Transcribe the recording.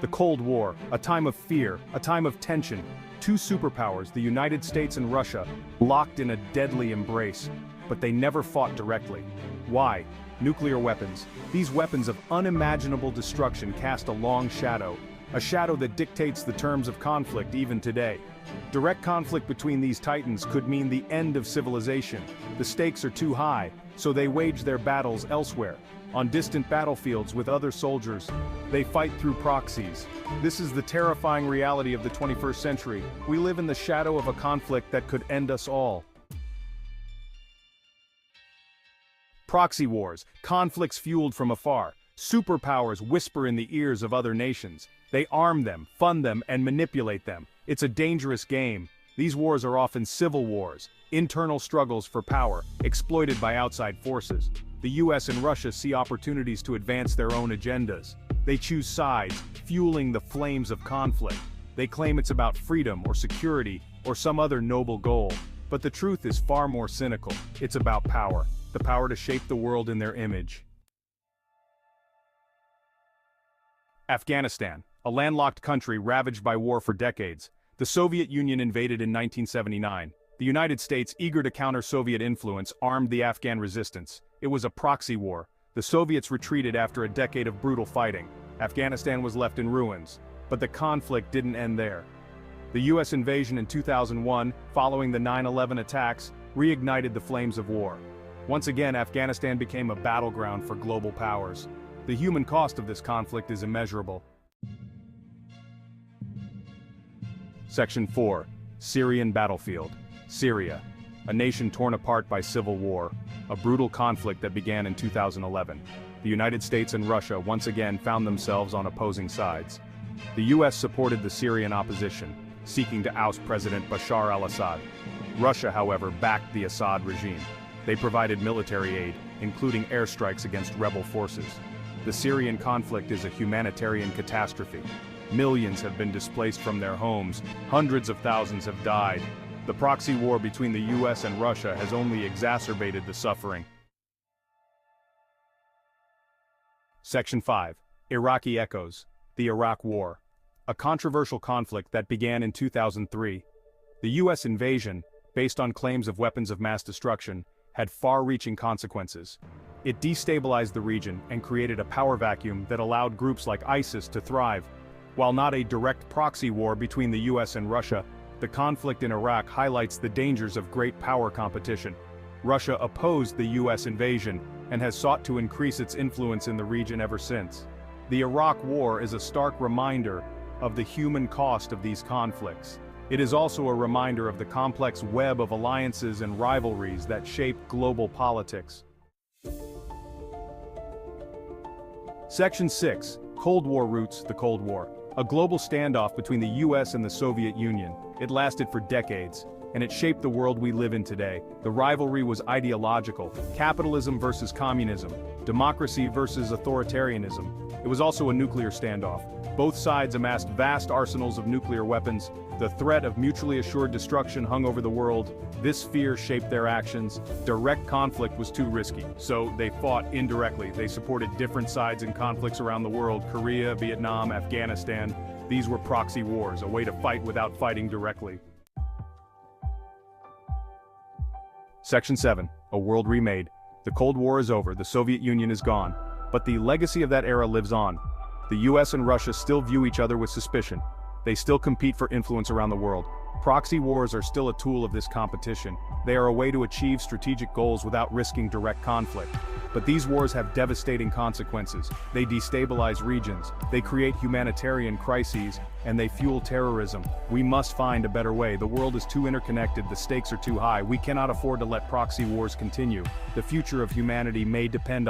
The Cold War, a time of fear, a time of tension. Two superpowers, the United States and Russia, locked in a deadly embrace. But they never fought directly. Why? Nuclear weapons. These weapons of unimaginable destruction cast a long shadow. A shadow that dictates the terms of conflict even today. Direct conflict between these titans could mean the end of civilization. The stakes are too high, so they wage their battles elsewhere. On distant battlefields with other soldiers. They fight through proxies. This is the terrifying reality of the 21st century. We live in the shadow of a conflict that could end us all. Proxy wars, conflicts fueled from afar. Superpowers whisper in the ears of other nations. They arm them, fund them, and manipulate them. It's a dangerous game. These wars are often civil wars, internal struggles for power, exploited by outside forces. The US and Russia see opportunities to advance their own agendas. They choose sides, fueling the flames of conflict. They claim it's about freedom or security or some other noble goal. But the truth is far more cynical. It's about power, the power to shape the world in their image. Afghanistan, a landlocked country ravaged by war for decades. The Soviet Union invaded in 1979. The United States, eager to counter Soviet influence, armed the Afghan resistance. It was a proxy war. The Soviets retreated after a decade of brutal fighting. Afghanistan was left in ruins. But the conflict didn't end there. The US invasion in 2001, following the 9/11 attacks, reignited the flames of war. Once again, Afghanistan became a battleground for global powers. The human cost of this conflict is immeasurable. Section 4. Syrian Battlefield. Syria. A nation torn apart by civil war. A brutal conflict that began in 2011. The United States and Russia once again found themselves on opposing sides. The US supported the Syrian opposition, seeking to oust President Bashar al-Assad. Russia, however, backed the Assad regime. They provided military aid, including airstrikes against rebel forces. The Syrian conflict is a humanitarian catastrophe. Millions have been displaced from their homes, hundreds of thousands have died. The proxy war between the US and Russia has only exacerbated the suffering. Section 5. Iraqi Echoes. The Iraq War. A controversial conflict that began in 2003. The US invasion, based on claims of weapons of mass destruction, had far-reaching consequences. It destabilized the region and created a power vacuum that allowed groups like ISIS to thrive. While not a direct proxy war between the US and Russia, the conflict in Iraq highlights the dangers of great power competition. Russia opposed the US invasion and has sought to increase its influence in the region ever since. The Iraq War is a stark reminder of the human cost of these conflicts. It is also a reminder of the complex web of alliances and rivalries that shape global politics. Section 6. Cold War Roots. The Cold War. A global standoff between the US and the Soviet Union. It lasted for decades, and it shaped the world we live in today. The rivalry was ideological, capitalism versus communism, democracy versus authoritarianism. It was also a nuclear standoff. Both sides amassed vast arsenals of nuclear weapons. The threat of mutually assured destruction hung over the world. This fear shaped their actions. Direct conflict was too risky, so they fought indirectly. They supported different sides in conflicts around the world: Korea, Vietnam, Afghanistan. These were proxy wars, a way to fight without fighting directly. Section 7. A World Remade. The Cold War is over, the Soviet Union is gone. But the legacy of that era lives on. The US and Russia still view each other with suspicion. They still compete for influence around the world. Proxy wars are still a tool of this competition. They are a way to achieve strategic goals without risking direct conflict. But these wars have devastating consequences. They destabilize regions, they create humanitarian crises, and they fuel terrorism. We must find a better way. The world is too interconnected, the stakes are too high. We cannot afford to let proxy wars continue. The future of humanity may depend